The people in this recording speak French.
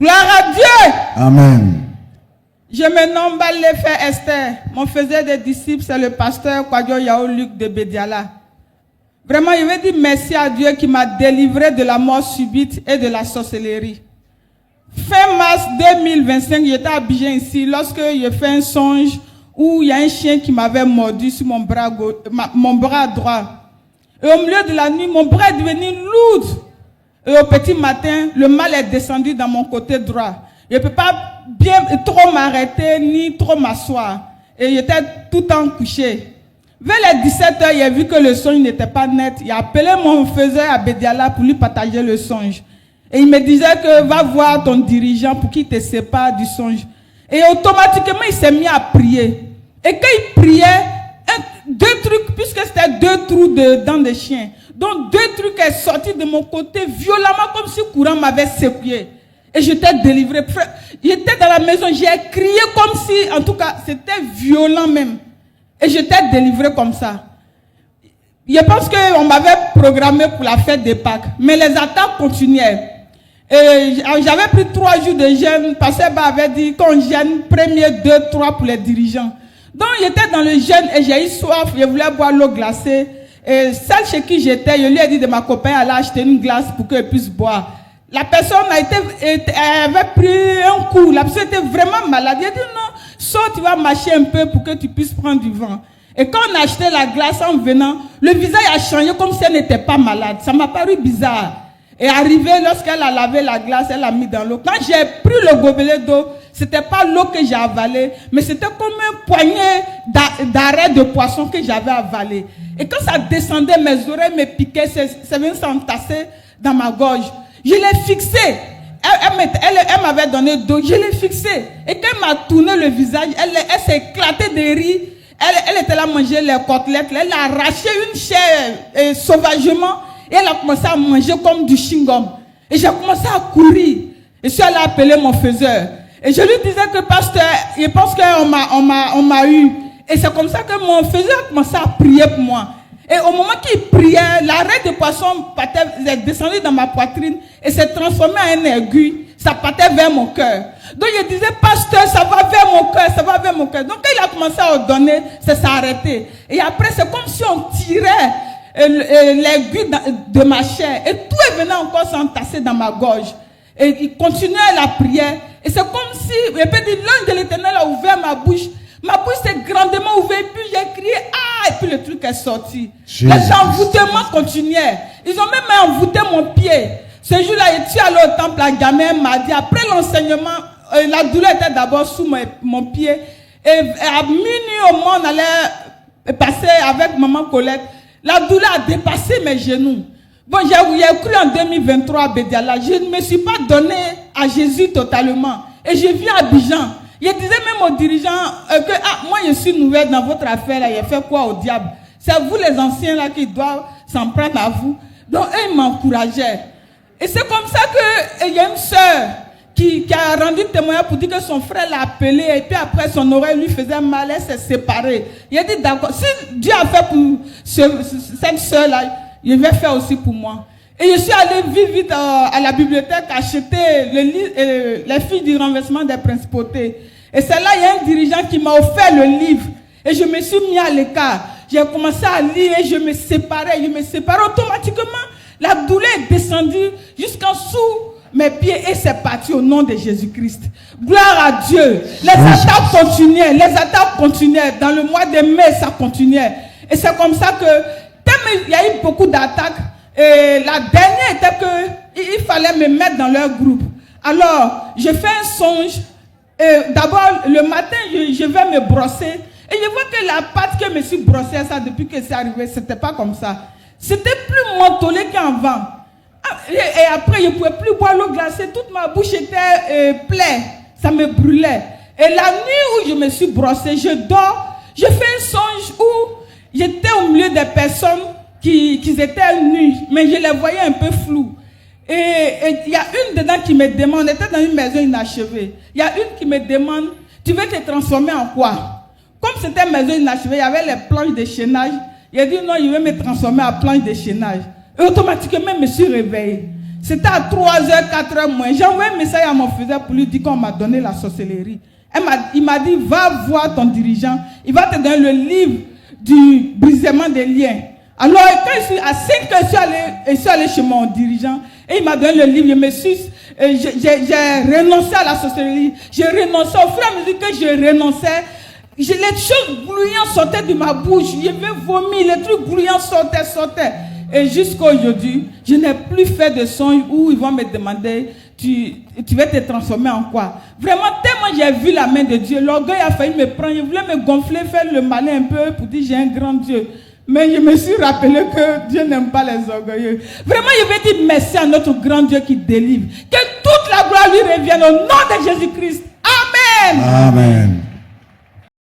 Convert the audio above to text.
Gloire à Dieu. Amen. Je me nomme Balefe Esther. Mon faisait des disciples, c'est le pasteur Kwadjo Yao Luc de Bediala. Vraiment, je veux dire merci à Dieu qui m'a délivré de la mort subite et de la sorcellerie. Fin mars 2025, j'étais à Abidjan ici lorsque j'ai fait un songe où il y a un chien qui m'avait mordu sur mon bras droit. Et au milieu de la nuit, mon bras est devenu lourd. Et au petit matin, le mal est descendu dans mon côté droit. Je ne peux pas bien trop m'arrêter ni trop m'asseoir. Et j'étais tout le temps couché. Vers les 17 h, j'ai vu que le songe n'était pas net. J'ai appelé mon faiseur à Bediala pour lui partager le songe. Et il me disait que va voir ton dirigeant pour qu'il te sépare du songe. Et automatiquement, il s'est mis à prier. Et quand il priait, deux trucs, puisque c'était 2 trous dans des chiens. Donc 2 trucs sont sortis de mon côté violemment comme si le courant m'avait secoué. Et j'étais délivré. J'étais dans la maison, j'ai crié comme si, en tout cas, c'était violent même. Et j'étais délivré comme ça. Je pense qu'on m'avait programmé pour la fête des Pâques. Mais les attaques continuaient. Et j'avais pris 3 jours de jeûne. Pasteur avait dit qu'on jeûne 1er, 2, 3 pour les dirigeants. Donc j'étais dans le jeûne et j'ai eu soif. Je voulais boire l'eau glacée. Et celle chez qui j'étais, je lui ai dit de ma copaine aller acheter une glace pour qu'elle puisse boire. La personne avait pris un coup. La personne était vraiment malade. Elle a dit non, sors, tu vas marcher un peu pour que tu puisses prendre du vent. Et quand on a acheté la glace en venant, le visage a changé comme si elle n'était pas malade. Ça m'a paru bizarre. Et arrivé, lorsqu'elle a lavé la glace, elle l'a mis dans l'eau. Quand j'ai pris le gobelet d'eau, c'était pas l'eau que j'ai avalée, mais c'était comme un poignet d'arrêt de poisson que j'avais avalé. Et quand ça descendait, mes oreilles me piquaient, ça venait s'entasser dans ma gorge. Je l'ai fixé. Elle m'avait donné d'eau, je l'ai fixé. Et quand elle m'a tourné le visage, elle s'est éclatée de rire. Elle était là à manger les côtelettes. Elle a arraché une chair sauvagement. Et elle a commencé à manger comme du chewing-gum. Et j'ai commencé à courir. Et je suis allé appeler mon faiseur. Et je lui disais que pasteur, je pense qu'on m'a eu. Et c'est comme ça que mon faiseur a commencé à prier pour moi. Et au moment qu'il priait, l'arrêt de poisson est descendu dans ma poitrine et s'est transformé en un aigu. Ça partait vers mon cœur. Donc je disais, pasteur, ça va vers mon cœur, ça va vers mon cœur. Donc quand il a commencé à ordonner, ça s'est arrêté. Et après, c'est comme si on tirait l'aiguille de ma chair. Et tout est venu encore s'entasser dans ma gorge. Et il continuait la prière. Et c'est comme si, l'ange de l'Éternel a ouvert ma bouche. Ma bouche s'est grandement ouverte. Puis j'ai crié, ah! Et puis le truc est sorti. Les envoûtements continuaient. Ils ont même envoûté mon pied. Ce jour-là, je suis allé au temple, la gamine m'a dit, après l'enseignement, la douleur était d'abord sous mon pied. Et à minuit au moins, on allait passer avec maman Colette. La douleur a dépassé mes genoux. Bon, j'ai cru en 2023 à Bediala. Je ne me suis pas donné à Jésus totalement. Et je vis à Abidjan. Je disais même aux dirigeants que moi je suis nouvelle dans votre affaire. Là, j'ai fait quoi au diable? C'est vous les anciens là qui doivent s'en prendre à vous. Donc eux ils m'encourageaient. Et c'est comme ça qu'il y a une sœur qui a rendu témoignage pour dire que son frère l'a appelé et puis après son oreille lui faisait mal, elle s'est séparée. Il a dit d'accord, si Dieu a fait pour cette sœur là, il va faire aussi pour moi. Et je suis allé vite à la bibliothèque acheter les filles du renversement des principautés. Et c'est là il y a un dirigeant qui m'a offert le livre. Et je me suis mis à l'écart. J'ai commencé à lire et je me séparais. Automatiquement. La douleur est descendue jusqu'en sous mes pieds et c'est parti au nom de Jésus-Christ. Gloire à Dieu. Les attaques continuaient. Dans le mois de mai, ça continuait. Et c'est comme ça que, tellement il y a eu beaucoup d'attaques, et la dernière était qu'il fallait me mettre dans leur groupe. Alors, je fais un songe. D'abord, le matin, je vais me brosser. Et je vois que la pâte que je me suis brossée, ça, depuis que c'est arrivé, c'était pas comme ça. C'était plus mentholé qu'avant. Et après, je ne pouvais plus boire l'eau glacée. Toute ma bouche était pleine. Ça me brûlait. Et la nuit où je me suis brossée, je dors. Je fais un songe où j'étais au milieu des personnes qui étaient nues. Mais je les voyais un peu floues. Et il y a une dedans qui me demande, on était dans une maison inachevée. Il y a une qui me demande, tu veux te transformer en quoi? Comme c'était une maison inachevée, il y avait les planches de chaînage. Il a dit non, je vais me transformer en planche de chaînage. Et automatiquement, je me suis réveillée. C'était à 3h, 4h moins. J'ai envoyé un message à mon frère pour lui dire qu'on m'a donné la sorcellerie. Il m'a dit, va voir ton dirigeant. Il va te donner le livre du brisement des liens. Alors, quand je suis à 5h, je suis allé chez mon dirigeant. Et il m'a donné le livre. J'ai renoncé à la sorcellerie. J'ai renoncé. Au fur et à mesure que je renonçais, les choses glouillantes sortaient de ma bouche. Je vais vomir. Les trucs glouillants sortaient. Et jusqu'à aujourd'hui, je n'ai plus fait de songe où ils vont me demander, tu vas te transformer en quoi? Vraiment, tellement j'ai vu la main de Dieu, l'orgueil a failli me prendre. Il voulait me gonfler, faire le malin un peu pour dire j'ai un grand Dieu. Mais je me suis rappelé que Dieu n'aime pas les orgueilleux. Vraiment, je vais dire merci à notre grand Dieu qui délivre. Que toute la gloire lui revienne au nom de Jésus-Christ. Amen. Amen.